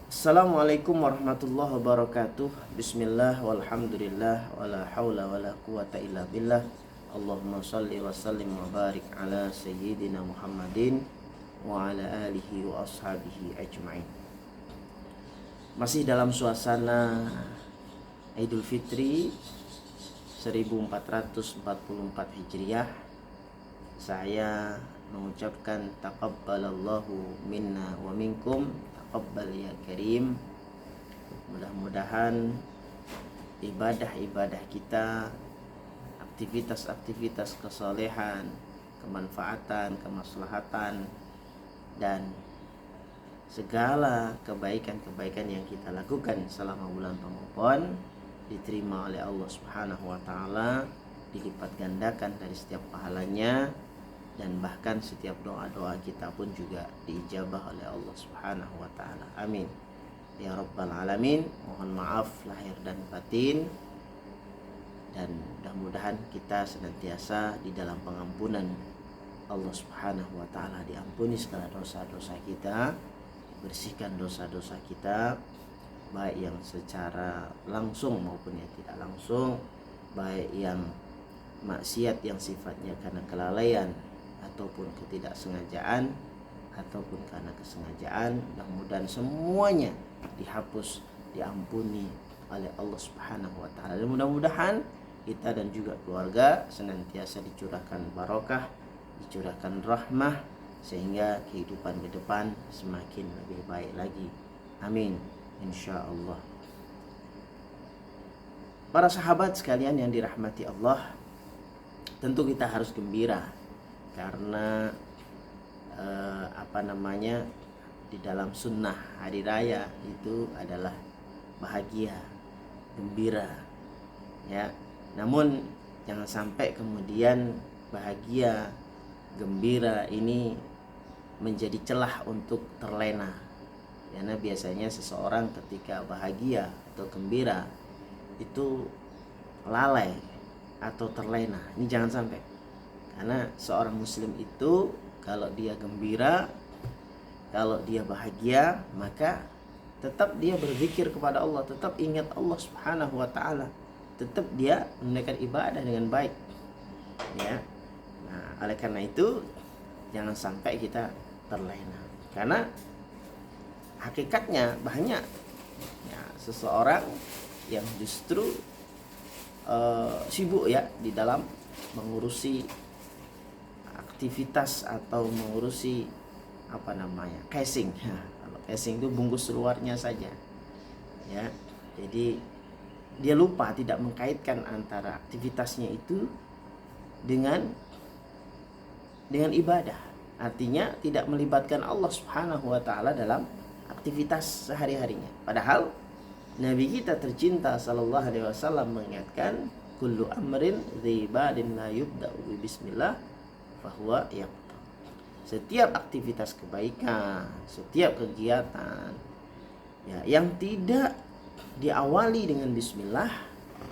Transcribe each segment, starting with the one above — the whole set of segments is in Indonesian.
Assalamualaikum warahmatullahi wabarakatuh. Bismillah walhamdulillah wala haula wala quwata illa billah. Allahumma salli wa sallim wa barik ala sayyidina Muhammadin wa ala alihi wa ashabihi ajma'in. Masih dalam suasana Idul Fitri 1444 Hijriah, saya mengucapkan taqabbalallahu minna wa minkum, taqabbal ya karim. Mudah-mudahan ibadah-ibadah kita, aktivitas-aktivitas kesolehan, kemanfaatan, kemaslahatan, dan segala kebaikan-kebaikan yang kita lakukan selama bulan Ramadan diterima oleh Allah Subhanahu wa taala, dilipat gandakan dari setiap pahalanya, dan bahkan setiap doa-doa kita pun juga diijabah oleh Allah Subhanahu wa taala. Amin. Ya rabbal alamin. Mohon maaf lahir dan batin, dan mudah-mudahan kita senantiasa di dalam pengampunan Allah Subhanahu wa taala, diampuni segala dosa-dosa kita, bersihkan dosa-dosa kita, baik yang secara langsung maupun yang tidak langsung, baik yang maksiat yang sifatnya karena kelalaian ataupun ketidaksengajaan ataupun karena kesengajaan. Mudah-mudahan semuanya dihapus, diampuni oleh Allah Subhanahu wa taala. Dan mudah-mudahan kita dan juga keluarga senantiasa dicurahkan barokah, dicurahkan rahmah, sehingga kehidupan ke depan semakin lebih baik lagi. Amin, insyaallah. Para sahabat sekalian yang dirahmati Allah, tentu kita harus gembira karena di dalam sunnah hari raya itu adalah bahagia, gembira, ya. Namun jangan sampai kemudian bahagia, gembira ini menjadi celah untuk terlena, karena biasanya seseorang ketika bahagia atau gembira itu lalai atau terlena. Ini jangan sampai. Karena seorang muslim itu kalau dia gembira, kalau dia bahagia, maka tetap dia berzikir kepada Allah, tetap ingat Allah Subhanahu wa taala, tetap dia menunaikan ibadah dengan baik. Ya. Nah, oleh karena itu jangan sampai kita terlena. Karena hakikatnya banyak ya, seseorang yang justru sibuk ya di dalam mengurusi aktivitas atau mengurusi casing. Kalau casing itu bungkus luarnya saja, ya. Jadi dia lupa, tidak mengkaitkan antara aktivitasnya itu dengan ibadah. Artinya tidak melibatkan Allah Subhanahu wa taala dalam aktivitas sehari-harinya. Padahal Nabi kita tercinta sallallahu alaihi wasallam mengingatkan, kullu amrin dzibadin la yubda'u bismillah fahuwa yaqta. Setiap aktivitas kebaikan, setiap kegiatan ya yang tidak diawali dengan bismillah,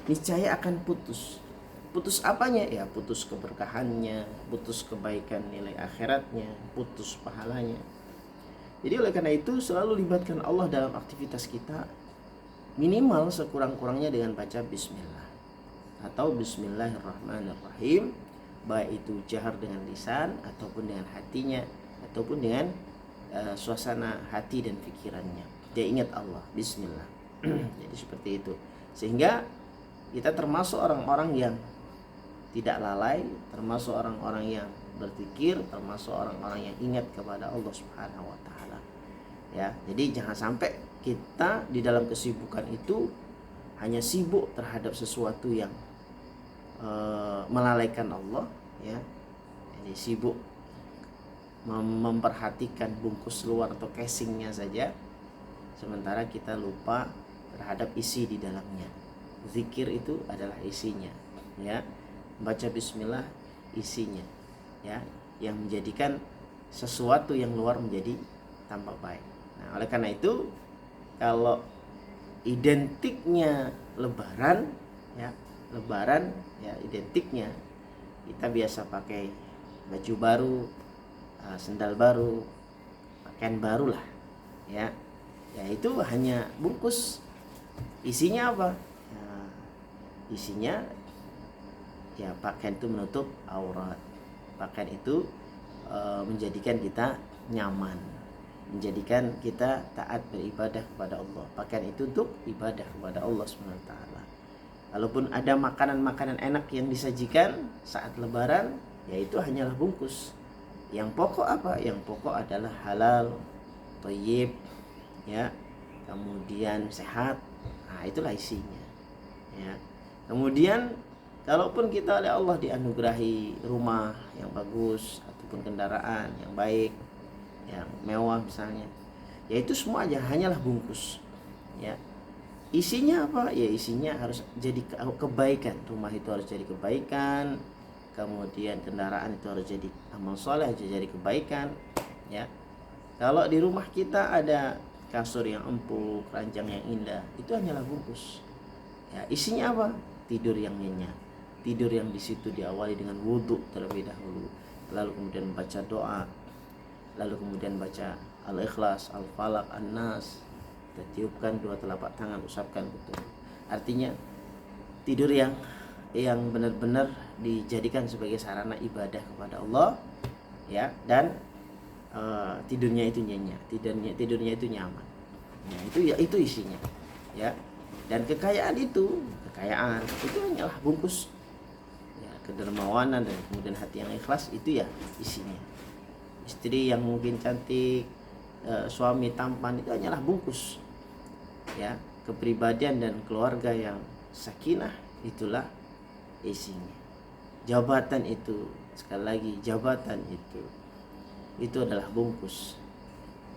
niscaya akan putus. Putus apanya? Ya putus keberkahannya, putus kebaikan nilai akhiratnya, putus pahalanya. Jadi oleh karena itu selalu libatkan Allah dalam aktivitas kita, minimal sekurang-kurangnya dengan baca bismillah atau bismillahirrahmanirrahim, baik itu jahar dengan lisan ataupun dengan hatinya ataupun dengan suasana hati dan pikirannya. Dia ingat Allah, bismillah. Jadi seperti itu. Sehingga kita termasuk orang-orang yang tidak lalai, termasuk orang-orang yang berzikir, termasuk orang-orang yang ingat kepada Allah Subhanahu wa taala. Ya, jadi jangan sampai kita di dalam kesibukan itu hanya sibuk terhadap sesuatu yang melalaikan Allah, ya. Jadi sibuk memperhatikan bungkus luar atau casingnya saja, sementara kita lupa terhadap isi di dalamnya. Zikir itu adalah isinya, ya. Baca bismillah isinya, ya, yang menjadikan sesuatu yang luar menjadi tampak baik. Nah, oleh karena itu kalau identiknya lebaran, ya, identiknya kita biasa pakai baju baru, sendal baru, pakaian baru lah, ya. ya itu hanya bungkus. Isinya apa? Ya, isinya ya pakaian itu menutup aurat. Pakaian itu menjadikan kita nyaman, menjadikan kita taat beribadah kepada Allah. Pakaian itu untuk ibadah kepada Allah SWT. Kalaupun ada makanan-makanan enak yang disajikan saat lebaran, yaitu hanyalah bungkus. Yang pokok apa? Yang pokok adalah halal, thayyib, ya, kemudian sehat. Nah, itulah isinya. Ya. Kemudian kalaupun kita oleh Allah dianugerahi rumah yang bagus ataupun kendaraan yang baik, yang mewah misalnya, ya itu semua aja hanyalah bungkus. Ya. Isinya apa? Ya isinya harus jadi kebaikan. Rumah itu harus jadi kebaikan. Kemudian kendaraan itu harus jadi amal soleh, jadi kebaikan. Ya. Kalau di rumah kita ada kasur yang empuk, ranjang yang indah, itu hanyalah bungkus. Ya, isinya apa? Tidur yang nyenyak. Tidur yang di situ diawali dengan wudhu terlebih dahulu, lalu kemudian baca doa, lalu kemudian baca Al-Ikhlas, Al-Falaq, An-Nas, tiupkan dua telapak tangan, usapkan betul. Artinya tidur yang benar-benar dijadikan sebagai sarana ibadah kepada Allah, ya, dan tidurnya itu nyenyak, tidurnya itu nyaman. Ya, itu isinya, ya. Dan kekayaan itu hanyalah bungkus. Ya, kedermawanan dan kemudian hati yang ikhlas itu ya isinya. Istri yang mungkin cantik, suami tampan, itu hanyalah bungkus. Ya, kepribadian dan keluarga yang sakinah, itulah isinya. Jabatan itu, sekali lagi, jabatan itu adalah bungkus.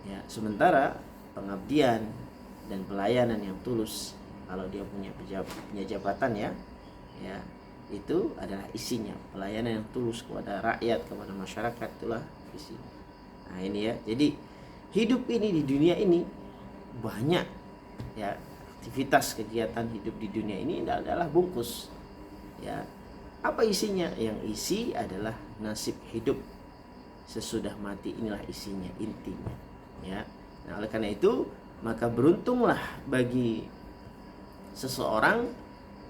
Ya, sementara pengabdian dan pelayanan yang tulus, kalau dia punya jabatan, ya itu adalah isinya. Pelayanan yang tulus kepada rakyat, kepada masyarakat, itulah isinya. Nah ini ya, jadi hidup ini di dunia ini banyak, ya, aktivitas kegiatan hidup di dunia ini adalah bungkus. Ya, apa isinya? Yang isi adalah nasib hidup sesudah mati, inilah isinya, intinya. Ya, nah oleh karena itu maka beruntunglah bagi seseorang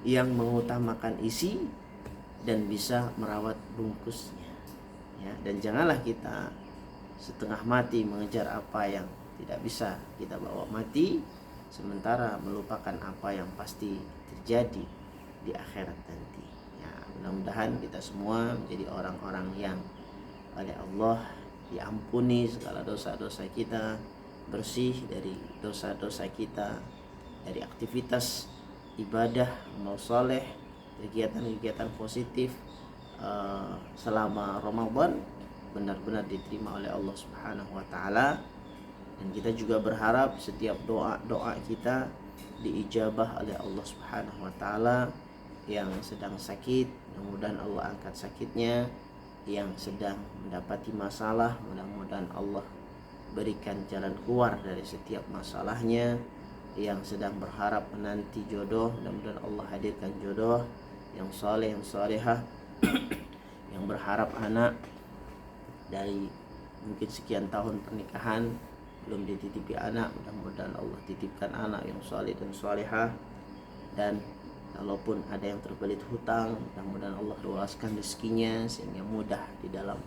yang mengutamakan isi dan bisa merawat bungkusnya. Ya, dan janganlah kita setengah mati mengejar apa yang tidak bisa kita bawa mati, sementara melupakan apa yang pasti terjadi di akhirat nanti. Ya, mudah-mudahan kita semua menjadi orang-orang yang oleh Allah diampuni segala dosa-dosa kita, bersih dari dosa-dosa kita, dari aktivitas ibadah, amal soleh, kegiatan-kegiatan positif selama Ramadan benar-benar diterima oleh Allah Subhanahu wa taala. Dan kita juga berharap setiap doa-doa kita diijabah oleh Allah Subhanahu wa taala. Yang sedang sakit, mudah-mudahan Allah angkat sakitnya. Yang sedang mendapati masalah, mudah-mudahan Allah berikan jalan keluar dari setiap masalahnya. Yang sedang berharap menanti jodoh, mudah-mudahan Allah hadirkan jodoh yang saleh, yang salehah. Yang berharap anak, dari mungkin sekian tahun pernikahan belum dititipi anak, mudah-mudahan Allah titipkan anak yang saleh dan salehah. Dan kalaupun ada yang terbelit hutang, mudah-mudahan Allah luaskan rezekinya sehingga mudah di dalam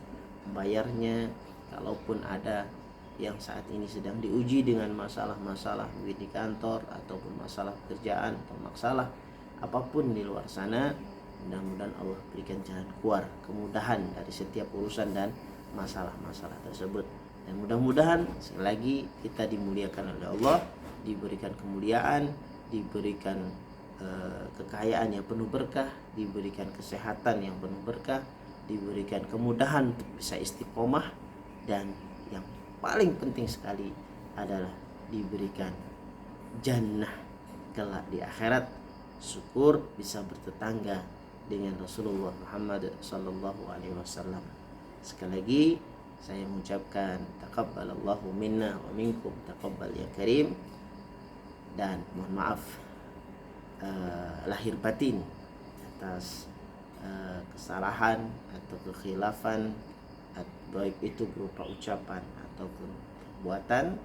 membayarnya. Kalaupun ada yang saat ini sedang diuji dengan masalah-masalah di kantor ataupun masalah pekerjaan atau masalah apapun di luar sana, mudah-mudahan Allah berikan jalan keluar, kemudahan dari setiap urusan dan masalah-masalah tersebut. Dan mudah-mudahan sekali lagi kita dimuliakan oleh Allah, diberikan kemuliaan, diberikan kekayaan yang penuh berkah, diberikan kesehatan yang penuh berkah, diberikan kemudahan untuk bisa istiqomah, dan yang paling penting sekali adalah diberikan jannah kelak di akhirat. Syukur bisa bertetangga dengan Rasulullah Muhammad sallallahu alaihi wasallam. Sekali lagi saya mengucapkan taqabbalallahu minna wa minkum, taqabbal ya karim, dan mohon maaf lahir batin atas kesalahan atau kekhilafan, baik itu berupa ucapan ataupun perbuatan.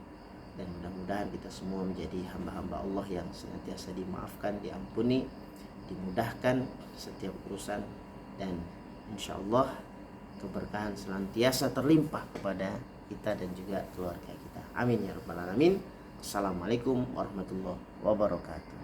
Dan mudah-mudahan mudah-mudahan kita semua menjadi hamba-hamba Allah yang senantiasa dimaafkan, diampuni, dimudahkan setiap urusan, dan insya Allah keberkahan senantiasa terlimpah kepada kita dan juga keluarga kita. Amin ya rabbal alamin. Assalamualaikum warahmatullahi wabarakatuh.